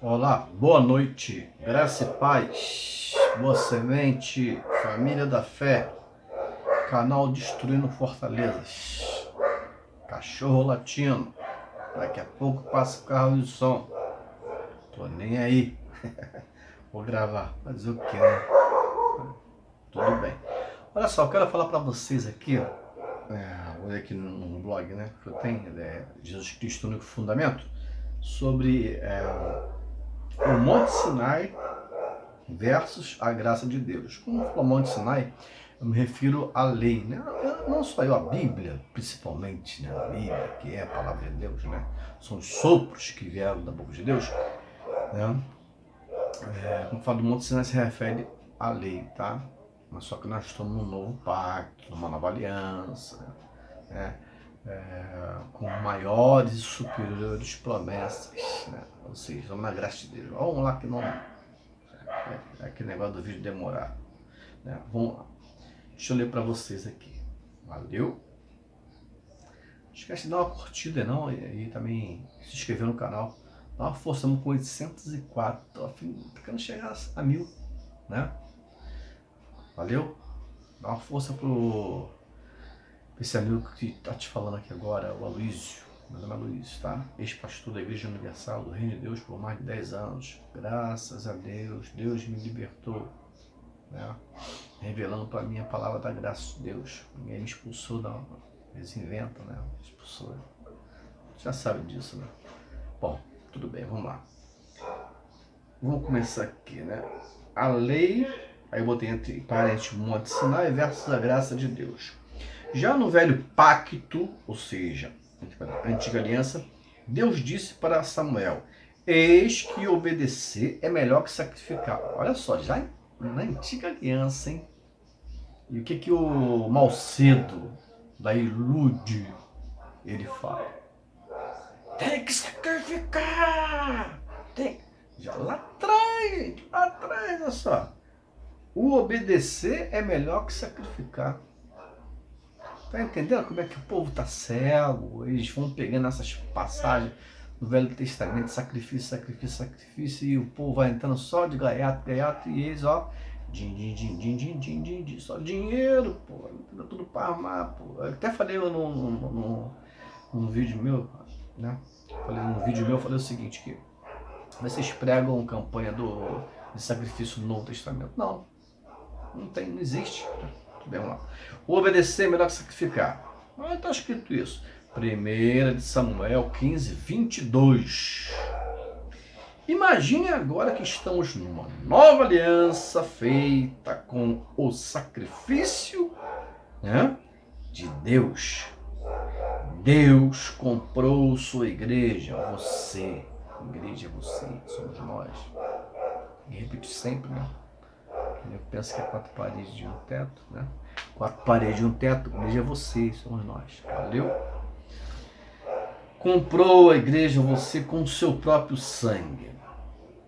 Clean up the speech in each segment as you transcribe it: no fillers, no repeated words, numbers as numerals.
Olá, boa noite, graça e paz, boa semente, família da fé, canal Destruindo Fortalezas, cachorro latindo, daqui a pouco passa o carro de som, tô nem aí, vou gravar, fazer o que, né? Tudo bem. Olha só, eu quero falar para vocês aqui, ó, olha aqui no blog, né, que eu tenho, Jesus Cristo no Fundamento, sobre o Monte Sinai versus a graça de Deus. Quando eu falo Monte Sinai, eu me refiro à lei, né? Não só eu, a Bíblia, principalmente, né? A Bíblia, que é a palavra de Deus, né? São os sopros que vieram da boca de Deus, né? Quando falo do Monte Sinai, se refere à lei, tá? Mas só que nós estamos num novo pacto, numa nova aliança, né? Com maiores e superiores promessas, né? Ou seja, vamos na graça de Deus. Vamos lá que não aquele negócio do vídeo demorar, né? Vamos lá. Deixa eu ler para vocês aqui. Valeu? Não esquece de dar uma curtida não, e também se inscrever no canal. Dá uma força, estamos com 804. Tô querendo chegar a 1000, né? Valeu? Dá uma força pro esse amigo que tá te falando aqui agora, o Aloysio. Meu nome é Aloysio, tá? Ex-pastor da Igreja Universal do Reino de Deus por mais de 10 anos. Graças a Deus, Deus me libertou, né? Revelando para mim a palavra da graça de Deus. Ninguém me expulsou, não. Eles inventam, né? Expulsou. Já sabe disso, né? Bom, tudo bem, vamos lá. Vamos começar aqui, né? A lei, aí eu botei entre parênteses Monte Sinai versus a graça de Deus. Já no velho pacto, ou seja, a antiga aliança, Deus disse para Samuel: eis que obedecer é melhor que sacrificar. Olha só, já na antiga aliança, hein? E o que o Malcedo da Ilude ele fala? Tem que sacrificar! Tem. Já lá atrás, olha só. O obedecer é melhor que sacrificar. Tá entendendo como é que o povo tá cego? Eles vão pegando essas passagens do Velho Testamento, sacrifício, sacrifício, sacrifício, e o povo vai entrando só de gaiato, gaiato, e eles, ó, só dinheiro, pô, tudo para armar, pô. Eu até falei num vídeo meu, né? Eu falei o seguinte, que vocês pregam campanha de sacrifício no Novo Testamento. Não, não existe. Vamos lá. O obedecer é melhor que sacrificar. Mas está escrito isso. 1 de Samuel 15, 22. Imagine agora que estamos numa nova aliança feita com o sacrifício, né, de Deus. Deus comprou sua igreja, você. Igreja é você, somos nós. E repito sempre, né? Eu penso que é 4 paredes de um teto, né? 4 paredes de um teto, a igreja é você, somos nós. Valeu? Comprou a igreja você com o seu próprio sangue.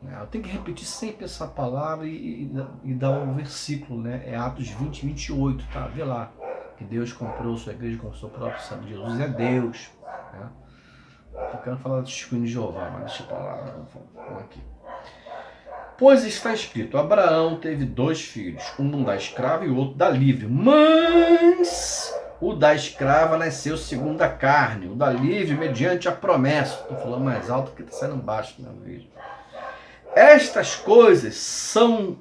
Eu tenho que repetir sempre essa palavra e dar um versículo, né? É Atos 20, 28, tá? Vê lá. Que Deus comprou sua igreja com o seu próprio sangue. Jesus é Deus. Né? Eu quero falar de testemunho de Jeová, mas deixa eu falar. Vamos aqui. Pois está escrito, Abraão teve 2 filhos, um da escrava e o outro da livre. Mas o da escrava nasceu segundo a carne, o da livre mediante a promessa. Estou falando mais alto porque está saindo baixo no meu vídeo. Estas coisas são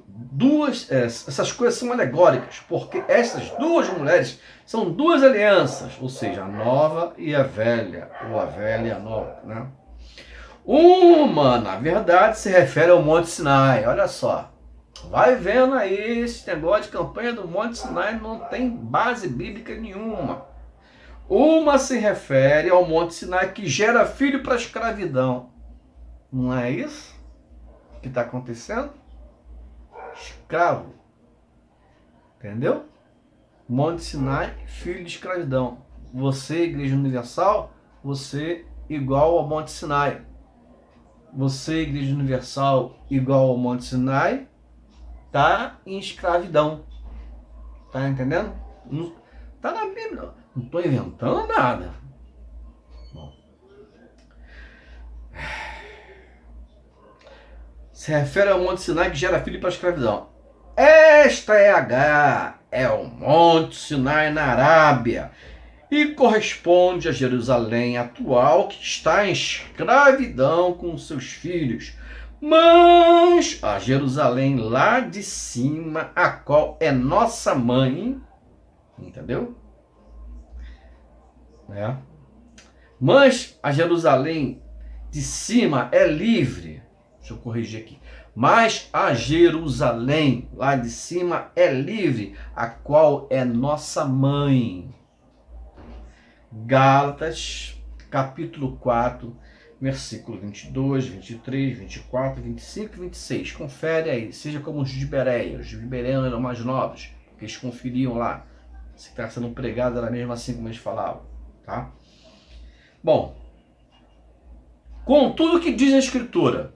essas coisas são alegóricas, porque essas duas mulheres são 2 alianças, ou seja, a nova e a velha, ou a velha e a nova, né? Uma, na verdade, se refere ao Monte Sinai. Olha só. Vai vendo aí, esse negócio de campanha do Monte Sinai não tem base bíblica nenhuma. Uma se refere ao Monte Sinai que gera filho para a escravidão. Não é isso que está acontecendo? Escravo. Entendeu? Monte Sinai, filho de escravidão. Você, Igreja Universal, você igual ao Monte Sinai. Você, Igreja Universal, igual ao Monte Sinai, tá em escravidão. Tá entendendo? Não, tá na Bíblia. Não estou inventando nada. Bom. se refere ao Monte Sinai que gera filho para a escravidão. Esta é H, é o Monte Sinai na Arábia e corresponde a Jerusalém atual que está em escravidão com seus filhos. Mas a Jerusalém lá de cima, a qual é nossa mãe, entendeu? Mas a Jerusalém de cima é livre. Deixa eu corrigir aqui. Mas a Jerusalém lá de cima é livre, a qual é nossa mãe. Gálatas, capítulo 4, versículo 22, 23, 24, 25 e 26. Confere aí, seja como os de Bereia. Os de Bereia eram mais novos, porque eles conferiam lá. Se está sendo pregado era mesmo assim como eles falavam, tá? Bom, com tudo que diz a Escritura,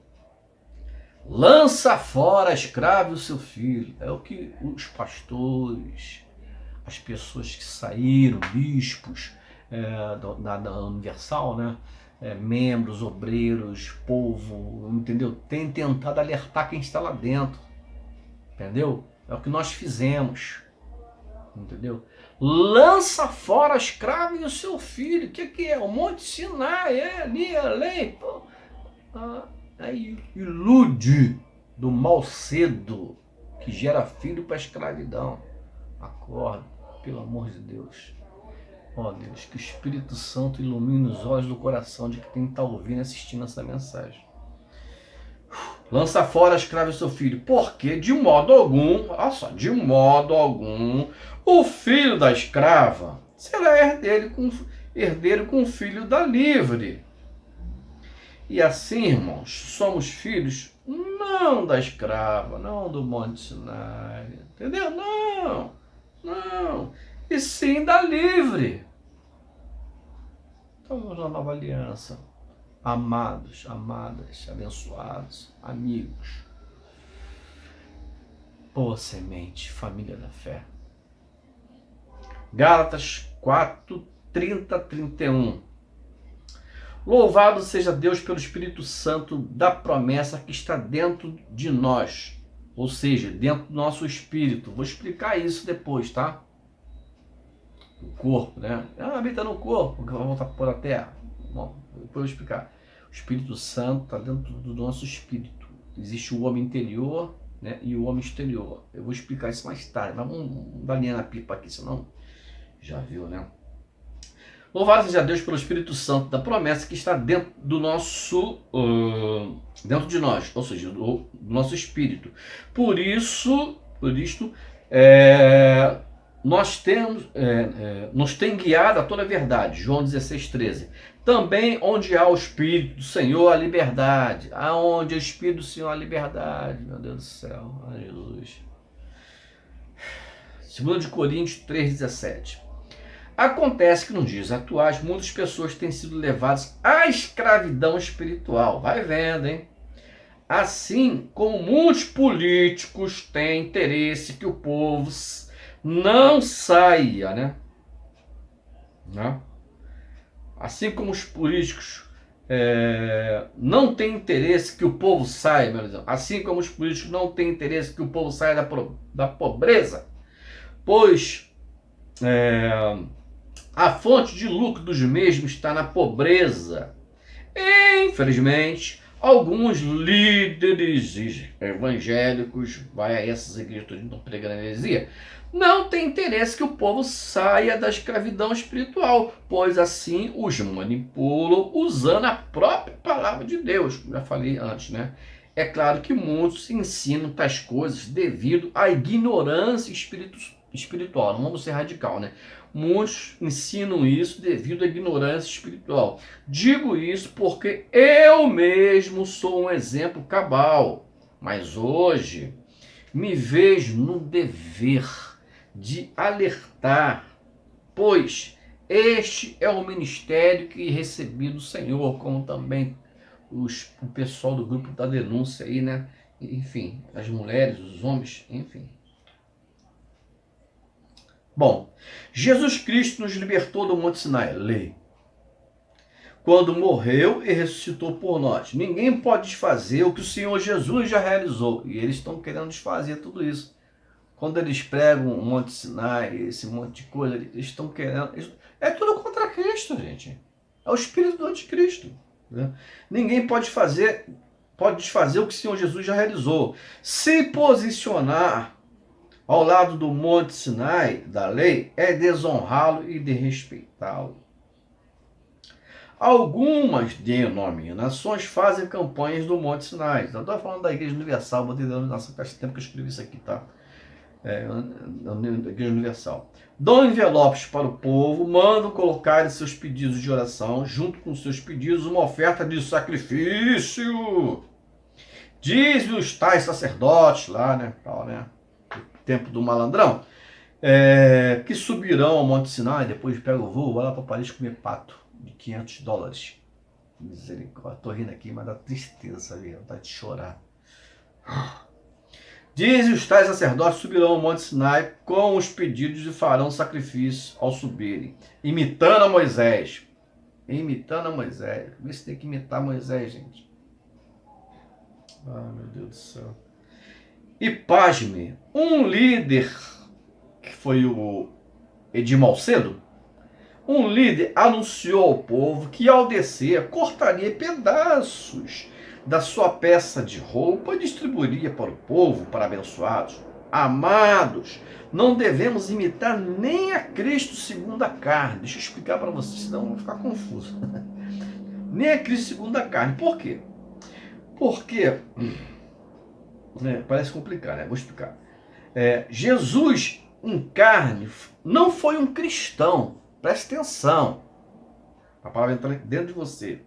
lança fora a escrava e o seu filho. É o que os pastores, as pessoas que saíram, bispos da Universal, né? Membros, obreiros, povo, entendeu? Tem tentado alertar quem está lá dentro, entendeu? É o que nós fizemos, entendeu? Lança fora a escrava e o seu filho. O que é? O Monte Sinai, ali, a lei. Aí ilude do mal cedo que gera filho para a escravidão. Acorda, pelo amor de Deus. Ó Deus, que o Espírito Santo ilumine os olhos do coração de quem está ouvindo e assistindo essa mensagem. Lança fora a escrava e seu filho, porque de modo algum, olha só, de modo algum, o filho da escrava será herdeiro com o filho da livre. E assim, irmãos, somos filhos não da escrava, não do Monte Sinai, entendeu? Não, e sim da livre. Estamos na nova aliança. Amados, amadas, abençoados, amigos. Boa semente, família da fé. Gálatas 4, 30, 31. Louvado seja Deus pelo Espírito Santo da promessa que está dentro de nós. Ou seja, dentro do nosso espírito. Vou explicar isso depois, tá? O corpo, né? Habita no corpo, que vai voltar para a terra. Bom, depois eu vou explicar. O Espírito Santo está dentro do nosso espírito. Existe o homem interior, né, e o homem exterior. Eu vou explicar isso mais tarde, mas vamos dar linha na pipa aqui, senão já viu, né? Louvado seja Deus pelo Espírito Santo da promessa que está dentro do nosso, dentro de nós, ou seja, do nosso espírito. Por isto, nos tem guiado a toda a verdade. João 16, 13. Também onde há o Espírito do Senhor, a liberdade. Aonde é o Espírito do Senhor, a liberdade. Meu Deus do céu. Ai, Jesus. 2 Coríntios 3, 17. Acontece que nos dias atuais muitas pessoas têm sido levadas à escravidão espiritual. Vai vendo, hein? Assim como muitos políticos têm interesse que o povo não saia, né? Assim como os políticos não têm interesse que o povo saia, meu Deus. Assim como os políticos não têm interesse que o povo saia da pobreza, pois a fonte de lucro dos mesmos está na pobreza. Infelizmente, alguns líderes evangélicos, vai a essas igrejas que estão pregando heresia, não tem interesse que o povo saia da escravidão espiritual, pois assim os manipulam usando a própria palavra de Deus, como já falei antes, né? É claro que muitos ensinam tais coisas devido à ignorância espiritual. Não vamos ser radical, né? Muitos ensinam isso devido à ignorância espiritual. Digo isso porque eu mesmo sou um exemplo cabal, mas hoje me vejo no dever de alertar, pois este é o ministério que recebi do Senhor, como também o pessoal do grupo da denúncia aí, né? Enfim, as mulheres, os homens, enfim. Bom, Jesus Cristo nos libertou do Monte Sinai, lei. quando morreu e ressuscitou por nós. Ninguém pode desfazer o que o Senhor Jesus já realizou. E eles estão querendo desfazer tudo isso. Quando eles pregam um monte de Sinai, esse monte de coisa, eles estão querendo... É tudo contra Cristo, gente. É o espírito do anticristo. Né? Ninguém pode desfazer o que o Senhor Jesus já realizou. Se posicionar ao lado do monte Sinai, da lei, é desonrá-lo e desrespeitá-lo. Algumas denominações fazem campanhas do Monte Sinai. Eu estou falando da Igreja Universal, botei denominação, faz tempo que eu escrevi isso aqui, tá? Igreja Universal. Dão envelopes para o povo, mandam colocar em seus pedidos de oração, junto com seus pedidos, uma oferta de sacrifício. Diz os tais sacerdotes lá, né? Tal, né? Tempo do malandrão. Que subirão ao Monte Sinai, depois pega o voo, vai lá para Paris comer pato de $500. Misericórdia. Tô rindo aqui, mas dá tristeza, sabe? Vontade de chorar. Diz os tais sacerdotes subirão ao Monte Sinai com os pedidos e farão sacrifício ao subirem, imitando a Moisés. Imitando a Moisés. Vê se tem que imitar Moisés, gente. Ah, meu Deus do céu. E pasme, um líder, que foi o Edir Macedo, um líder anunciou ao povo que ao descer cortaria pedaços da sua peça de roupa e distribuiria para o povo, para abençoados. Amados, não devemos imitar nem a Cristo segundo a carne. Deixa eu explicar para vocês, senão eu vou ficar confuso. Nem a Cristo segundo a carne. Por quê? Porque, parece complicado, né? Vou explicar. Jesus em carne não foi um cristão. Preste atenção. A palavra entra dentro de você.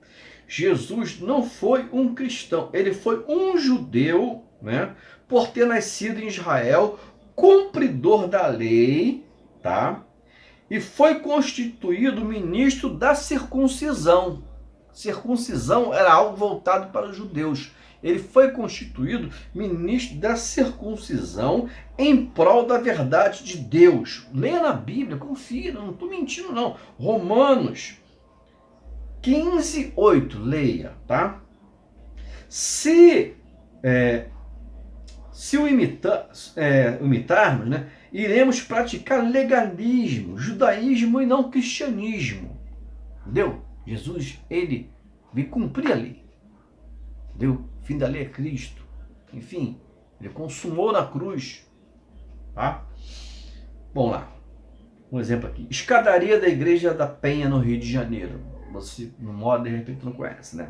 Jesus não foi um cristão, ele foi um judeu, né, por ter nascido em Israel, cumpridor da lei, tá? E foi constituído ministro da circuncisão. Circuncisão era algo voltado para os judeus. Ele foi constituído ministro da circuncisão em prol da verdade de Deus. Leia na Bíblia, confira, não estou mentindo não. Romanos 15:8, leia, tá? Se o imitarmos, né, iremos praticar legalismo, judaísmo e não cristianismo. Entendeu? Jesus, ele veio cumprir a lei. Entendeu? O fim da lei é Cristo. Enfim, ele consumou na cruz. Tá? Vamos lá. Um exemplo aqui. Escadaria da Igreja da Penha, no Rio de Janeiro. Você não mora, de repente não conhece, né?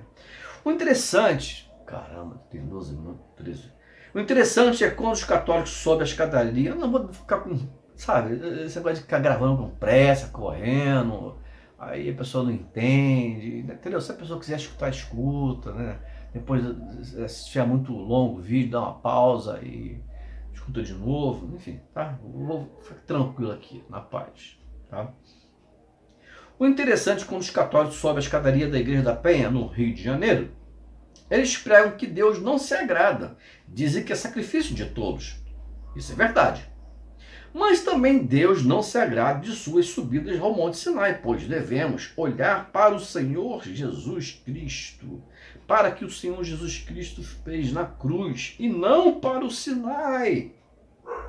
O interessante... Caramba, tem 12 minutos, 13. O interessante é quando os católicos sobem a escadaria. Eu não vou ficar com... Sabe? Esse negócio de ficar gravando com pressa, correndo. Aí a pessoa não entende. Entendeu? Se a pessoa quiser escutar, escuta, né? Depois, se estiver muito longo o vídeo, dá uma pausa e escuta de novo. Enfim, tá? Eu vou ficar tranquilo aqui, na paz, tá? O interessante é quando os católicos sobem a escadaria da Igreja da Penha, no Rio de Janeiro, eles pregam que Deus não se agrada. Dizem que é sacrifício de tolos. Isso é verdade. Mas também Deus não se agrada de suas subidas ao Monte Sinai, pois devemos olhar para o Senhor Jesus Cristo, para que o Senhor Jesus Cristo fez na cruz, e não para o Sinai.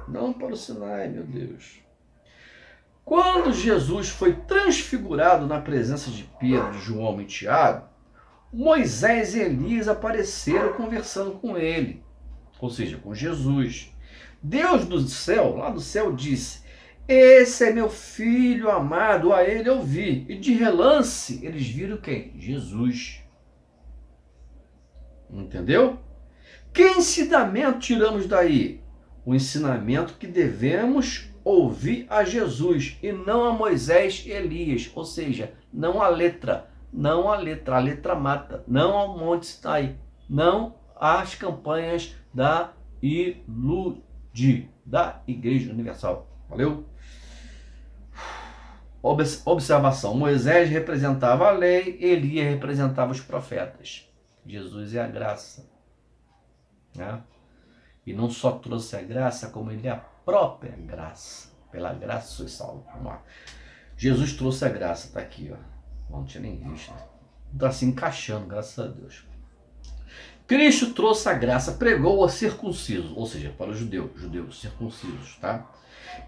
Não para o Sinai, meu Deus. Quando Jesus foi transfigurado na presença de Pedro, João e Tiago, Moisés e Elias apareceram conversando com ele, ou seja, com Jesus. Deus do céu, lá do céu, disse: esse é meu filho amado, a ele eu vi. E de relance, eles viram quem? Jesus. Entendeu? Que ensinamento tiramos daí? O ensinamento que devemos ouvir a Jesus e não a Moisés e Elias, ou seja, não a letra, a letra mata, não ao Monte Sinai, não às campanhas da da Igreja Universal. Valeu? Observação: Moisés representava a lei, Elias representava os profetas. Jesus é a graça, né? E não só trouxe a graça, como ele é a própria graça. Pela graça sois salvos. Vamos lá. Jesus trouxe a graça, tá aqui, ó. Não tinha nem visto. Está se encaixando, graças a Deus. Cristo trouxe a graça, pregou a circunciso, ou seja, para os judeus circuncisos, tá?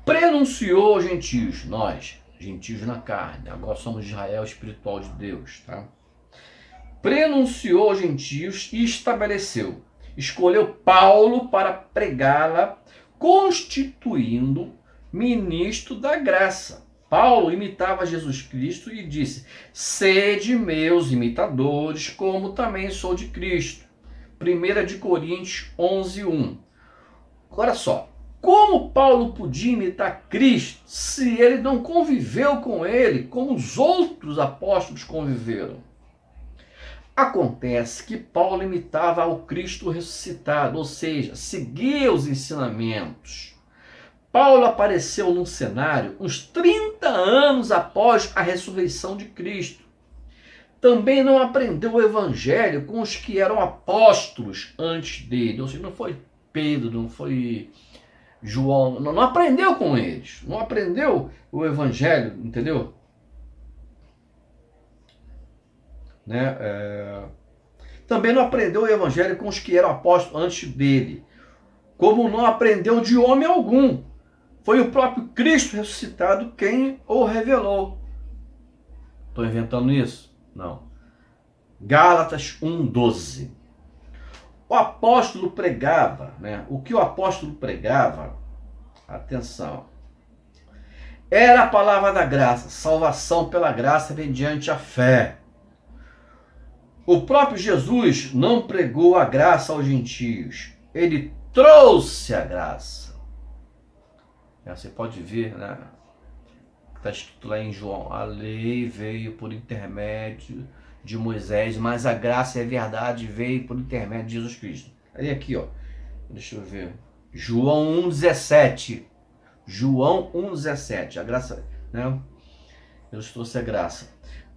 Prenunciou aos gentios, nós, gentios na carne, agora somos Israel espiritual de Deus, tá? Prenunciou aos gentios e estabeleceu, escolheu Paulo para pregá-la, constituindo ministro da graça. Paulo imitava Jesus Cristo e disse: sede meus imitadores, como também sou de Cristo. 1 de Coríntios 11:1. Olha só, como Paulo podia imitar Cristo se ele não conviveu com ele como os outros apóstolos conviveram? Acontece que Paulo imitava ao Cristo ressuscitado, ou seja, seguia os ensinamentos. Paulo apareceu num cenário uns 30 anos após a ressurreição de Cristo. Também não aprendeu o evangelho com os que eram apóstolos antes dele. Ou seja, não foi Pedro, não foi João, não aprendeu com eles. Não aprendeu o evangelho, entendeu? Né? Também não aprendeu o evangelho com os que eram apóstolos antes dele. Como não aprendeu de homem algum. Foi o próprio Cristo ressuscitado quem o revelou. Estou inventando isso? Não. Gálatas 1:12. O apóstolo pregava, né? O que o apóstolo pregava, atenção, era a palavra da graça, salvação pela graça mediante a fé. O próprio Jesus não pregou a graça aos gentios, ele trouxe a graça. Você pode ver, né? Está escrito lá em João: a lei veio por intermédio de Moisés, mas a graça e a verdade veio por intermédio de Jesus Cristo. Aí aqui, ó, deixa eu ver, João 1:17. João 1:17, a graça, né? Deus trouxe a graça.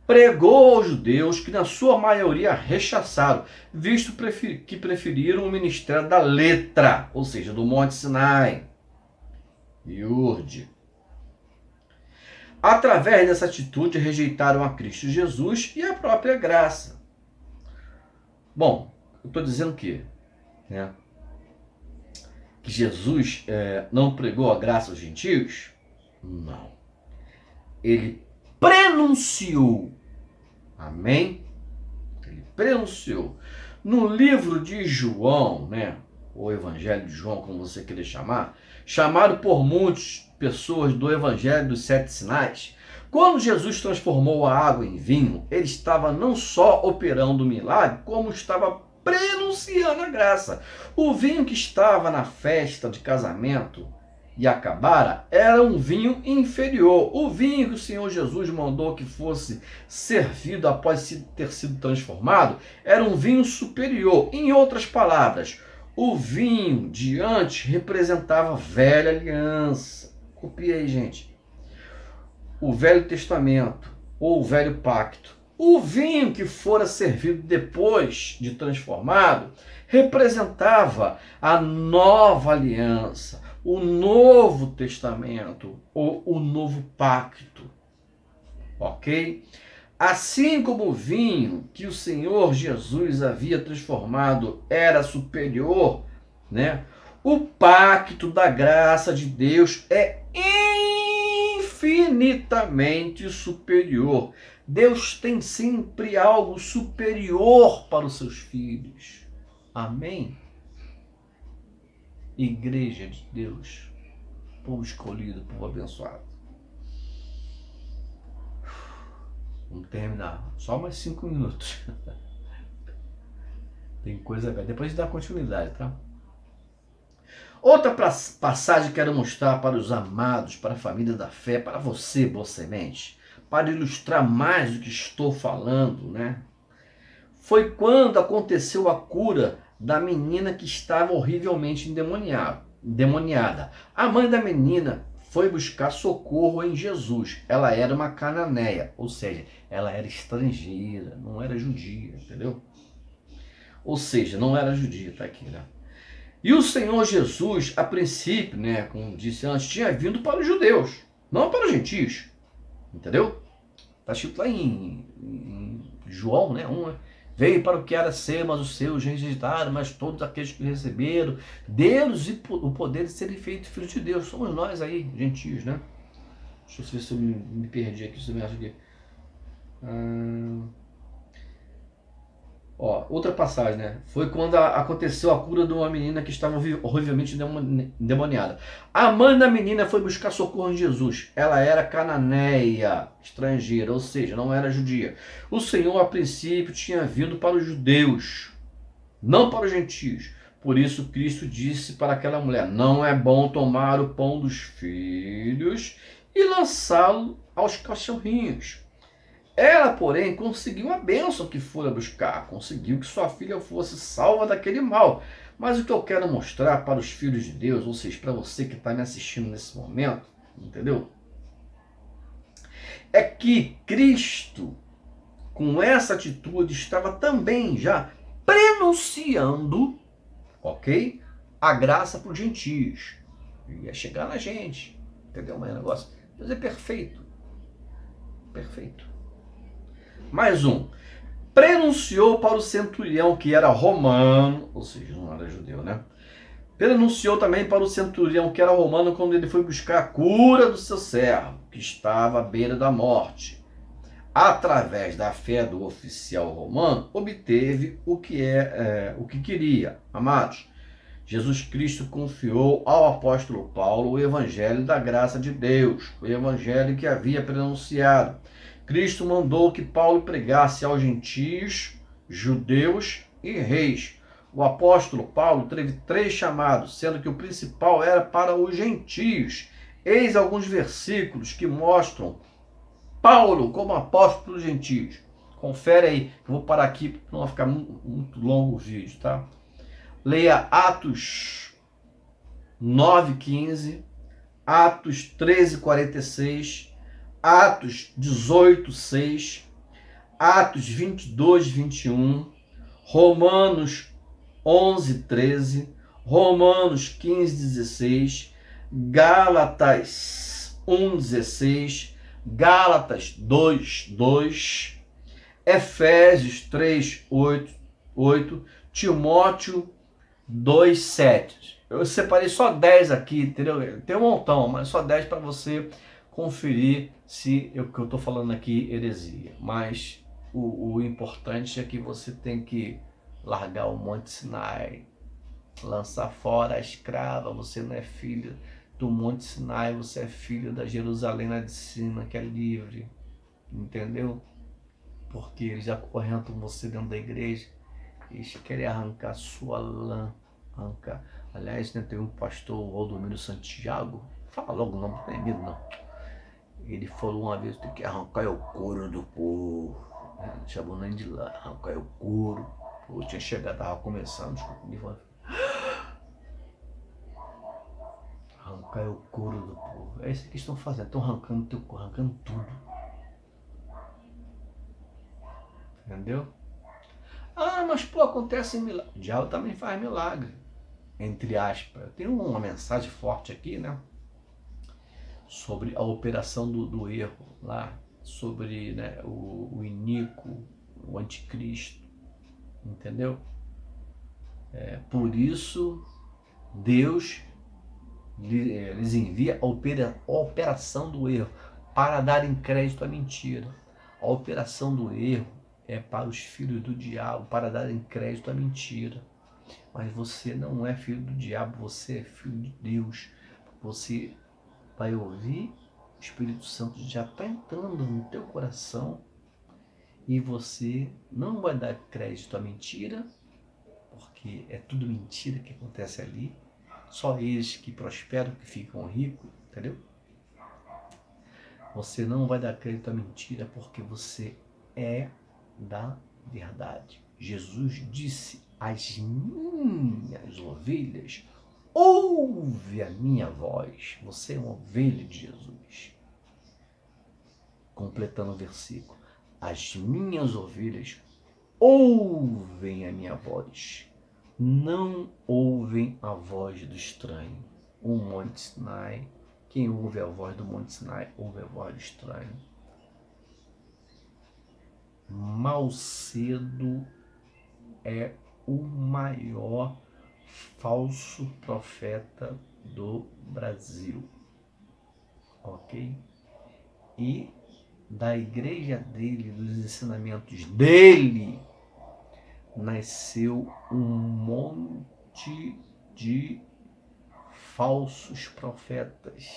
Pregou aos judeus que na sua maioria rechaçaram, visto que preferiram o ministério da letra, ou seja, do Monte Sinai. Iurde. Através dessa atitude, rejeitaram a Cristo Jesus e a própria graça. Bom, eu estou dizendo que Jesus não pregou a graça aos gentios? Não. Ele prenunciou. Amém? Ele prenunciou. No livro de João, né, o Evangelho de João, como você querer chamar, chamado por muitas pessoas do Evangelho dos 7 Sinais, quando Jesus transformou a água em vinho, ele estava não só operando o milagre, como estava prenunciando a graça. O vinho que estava na festa de casamento e acabara era um vinho inferior. O vinho que o Senhor Jesus mandou que fosse servido após ter sido transformado era um vinho superior. Em outras palavras, o vinho de antes representava a velha aliança. Copia aí, gente. O Velho Testamento ou o Velho Pacto. O vinho que fora servido depois de transformado representava a nova aliança, o Novo Testamento ou o Novo Pacto. Ok? Assim como o vinho que o Senhor Jesus havia transformado era superior, né? O pacto da graça de Deus é infinitamente superior. Deus tem sempre algo superior para os seus filhos. Amém? Igreja de Deus, povo escolhido, povo abençoado. Vamos terminar. Só mais 5 minutos. Tem coisa a ver. Depois de dar continuidade, tá? Outra passagem que quero mostrar para os amados, para a família da fé, para você, boa semente, para ilustrar mais o que estou falando, né? Foi quando aconteceu a cura da menina que estava horrivelmente endemoniada. A mãe da menina foi buscar socorro em Jesus. Ela era uma cananeia, ou seja, ela era estrangeira, não era judia, entendeu? Ou seja, não era judia, tá aqui, né? E o Senhor Jesus, a princípio, né, como disse antes, tinha vindo para os judeus, não para os gentios, entendeu? Está escrito lá em João, né? Veio para o que era seu, mas os seus rejeitaram, mas todos aqueles que receberam, deles o poder de serem feitos filhos de Deus. Somos nós aí, gentios, né? Deixa eu ver se eu me perdi aqui, se eu me acho aqui. Ó, outra passagem, né? Foi quando aconteceu a cura de uma menina que estava horrivelmente endemoniada. A mãe da menina foi buscar socorro em Jesus. Ela era cananeia, estrangeira, ou seja, não era judia. O Senhor, a princípio, tinha vindo para os judeus, não para os gentios. Por isso, Cristo disse para aquela mulher: não é bom tomar o pão dos filhos e lançá-lo aos cachorrinhos. Ela, porém, conseguiu a bênção que fora buscar, conseguiu que sua filha fosse salva daquele mal. Mas o que eu quero mostrar para os filhos de Deus, ou seja, para você que está me assistindo nesse momento, entendeu? É que Cristo, com essa atitude, estava também já prenunciando, ok? A graça para os gentios. Ia chegar na gente, entendeu? Mas o negócio, Deus é perfeito. Perfeito. Mais um. Prenunciou para o centurião que era romano, ou seja, não era judeu, né? Prenunciou também para o centurião que era romano quando ele foi buscar a cura do seu servo, que estava à beira da morte. Através da fé do oficial romano, obteve o que queria. Amados, Jesus Cristo confiou ao apóstolo Paulo o evangelho da graça de Deus, o evangelho que havia prenunciado. Cristo mandou que Paulo pregasse aos gentios, judeus e reis. O apóstolo Paulo teve 3 chamados, sendo que o principal era para os gentios. Eis alguns versículos que mostram Paulo como apóstolo dos gentios. Confere aí, eu vou parar aqui para não ficar muito longo o vídeo, tá? Leia Atos 9:15, Atos 13:46, Atos 18:6, Atos 22:21, Romanos 11:13, Romanos 15:16, Gálatas 1:16, Gálatas 2:2, Efésios 3:8, Timóteo 2:7. Eu separei só 10 aqui, entendeu? Tem um montão, mas só 10 para você conferir se o que eu estou falando aqui é heresia. Mas o importante é que você tem que largar o Monte Sinai, lançar fora a escrava. Você não é filho do Monte Sinai, você é filho da Jerusalém lá de cima, que é livre, entendeu? Porque eles acorrentam você dentro da igreja, eles querem arrancar sua lã, arrancar. Aliás, né, tem um pastor, o Valdomiro Santiago, fala logo o nome, não tem medo não. Ele falou uma vez: tem que arrancar o couro do povo. Chamou nem de lá, arrancar o couro. Eu tinha chegado, tava começando, desculpa, arrancar o couro do povo. É isso que estão fazendo, estão arrancando teu couro, arrancando tudo. Entendeu? Ah, mas pô, acontece milagre. O diabo também faz milagre, entre aspas. Eu tenho uma mensagem forte aqui, né? Sobre a operação do erro lá, sobre, né, o iníquo, o anticristo, entendeu? Por isso, Deus lhes envia a operação do erro para darem crédito à mentira. A operação do erro é para os filhos do diabo, para darem crédito à mentira. Mas você não é filho do diabo, você é filho de Deus. Você vai ouvir, o Espírito Santo já está entrando no teu coração e você não vai dar crédito à mentira, porque é tudo mentira que acontece ali. Só eles que prosperam, que ficam ricos, entendeu? Você não vai dar crédito à mentira porque você é da verdade. Jesus disse: as minhas ovelhas ouve a minha voz. Você é uma ovelha de Jesus. Completando o versículo: as minhas ovelhas ouvem a minha voz, não ouvem a voz do estranho. O Monte Sinai, quem ouve a voz do Monte Sinai ouve a voz do estranho. Macedo é o maior falso profeta do Brasil, ok? E da igreja dele, dos ensinamentos dele, nasceu um monte de falsos profetas,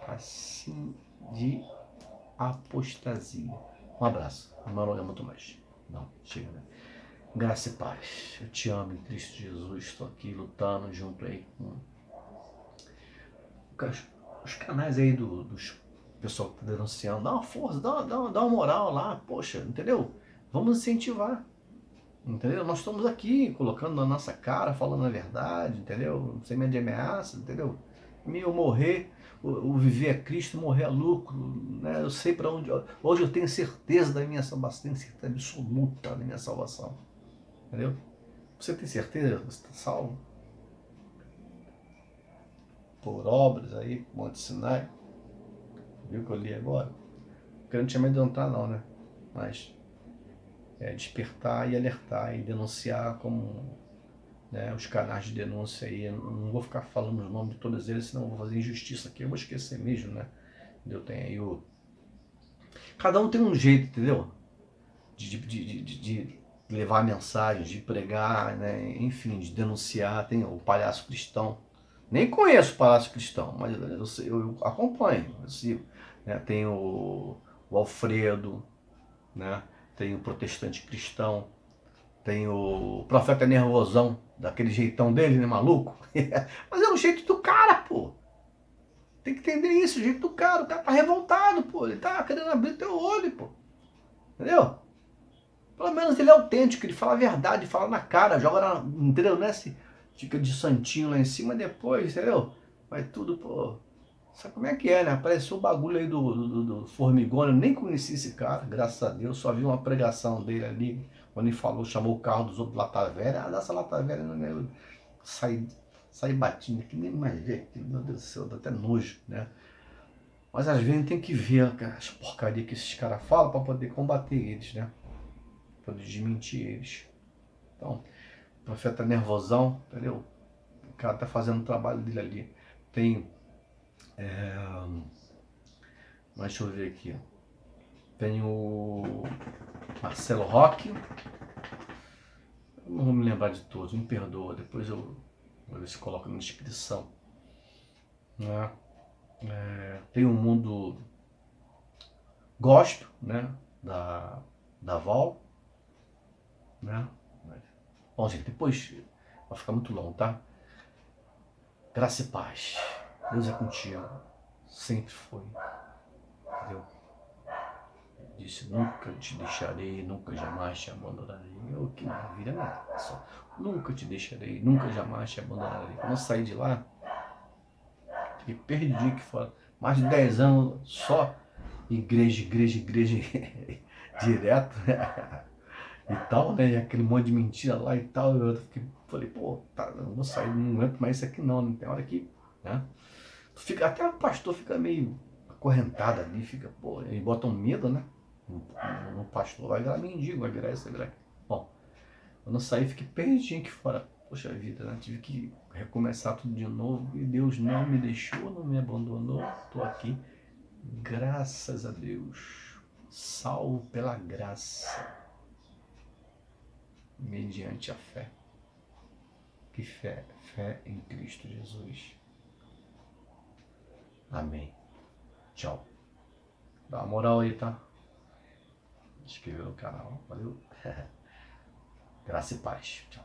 assim, de apostasia. Um abraço, não me alonga muito mais. Não, chega, né? Graça e paz. Eu te amo em Cristo Jesus. Estou aqui lutando junto aí com os canais aí dos pessoal que está denunciando. Dá uma força, dá uma moral lá, poxa, entendeu? Vamos incentivar, entendeu? Nós estamos aqui colocando na nossa cara, falando a verdade, entendeu? Sem medo de ameaça, entendeu? Eu morrer, o viver é Cristo, morrer é lucro, né? Eu sei para onde. Hoje eu tenho certeza da minha salvação, tenho certeza absoluta da minha salvação, entendeu? Você tem certeza que você está salvo? Por obras aí, Monte Sinai. Viu que eu li agora? Porque eu não tinha medo de entrar não, né? Mas despertar e alertar e denunciar como, né, os canais de denúncia aí. Eu não vou ficar falando os nomes de todos eles, senão eu vou fazer injustiça aqui. Eu vou esquecer mesmo, né? Eu tenho aí o... Cada um tem um jeito, entendeu? De levar a mensagem, de pregar, né? Enfim, de denunciar. Tem o Palhaço Cristão. Nem conheço o Palhaço Cristão, mas eu acompanho, eu sigo, né? Tem o Alfredo, né? Tem o Protestante Cristão, tem o Profeta Nervosão, daquele jeitão dele, né, maluco? Mas é o jeito do cara, pô. Tem que entender isso, o jeito do cara. O cara tá revoltado, pô. Ele tá querendo abrir teu olho, pô. Entendeu? Pelo menos ele é autêntico, ele fala a verdade, fala na cara, joga na... Entendeu? Não é assim, fica de santinho lá em cima depois, entendeu? Vai tudo, pô... Sabe como é que é, né? Apareceu o bagulho aí do Formigona, eu nem conheci esse cara, graças a Deus, só vi uma pregação dele ali, quando ele falou, chamou o carro dos outros Lata Velha, dessa Lata Velha, eu saí batindo aqui, nem mais ver, meu Deus do céu, dá até nojo, né? Mas às vezes tem que ver as porcarias que esses caras falam para poder combater eles, né? Pra poder desmentir eles. Então, profeta nervosão, entendeu? O cara tá fazendo o trabalho dele ali. Tem... Mas deixa eu ver aqui. Tem o Marcelo Roque. Eu não vou me lembrar de todos, me perdoa. Depois eu vou ver se coloco na descrição. Né? Tem o Mundo Gosto, né? Da Val. Né? Bom, gente, depois vai ficar muito longo, tá? Graça e paz. Deus é contigo. Sempre foi. Entendeu? Disse, nunca te deixarei, nunca jamais te abandonarei. Oh, que maravilha, né? Só, nunca te deixarei, nunca jamais te abandonarei. Quando eu saí de lá, fiquei perdido aqui fora. Mais de 10 anos só igreja, direto, né? E tal, né? E aquele monte de mentira lá e tal. Eu falei, pô, tá, eu vou sair, não aguento mais isso aqui não, né? Tem hora que, né? Até o pastor fica meio acorrentado ali, fica, pô, eles botam medo, né? No pastor, vai virar mendigo, vai virar isso, vai virar aquilo. Bom, quando eu saí, fiquei perdido aqui fora. Poxa vida, né? Tive que recomeçar tudo de novo e Deus não me deixou, não me abandonou. Tô aqui, graças a Deus, salvo pela graça, mediante a fé. Que fé? Fé em Cristo Jesus. Amém. Tchau. Dá uma moral aí, tá? Inscreva no canal. Valeu. Graça e paz. Tchau.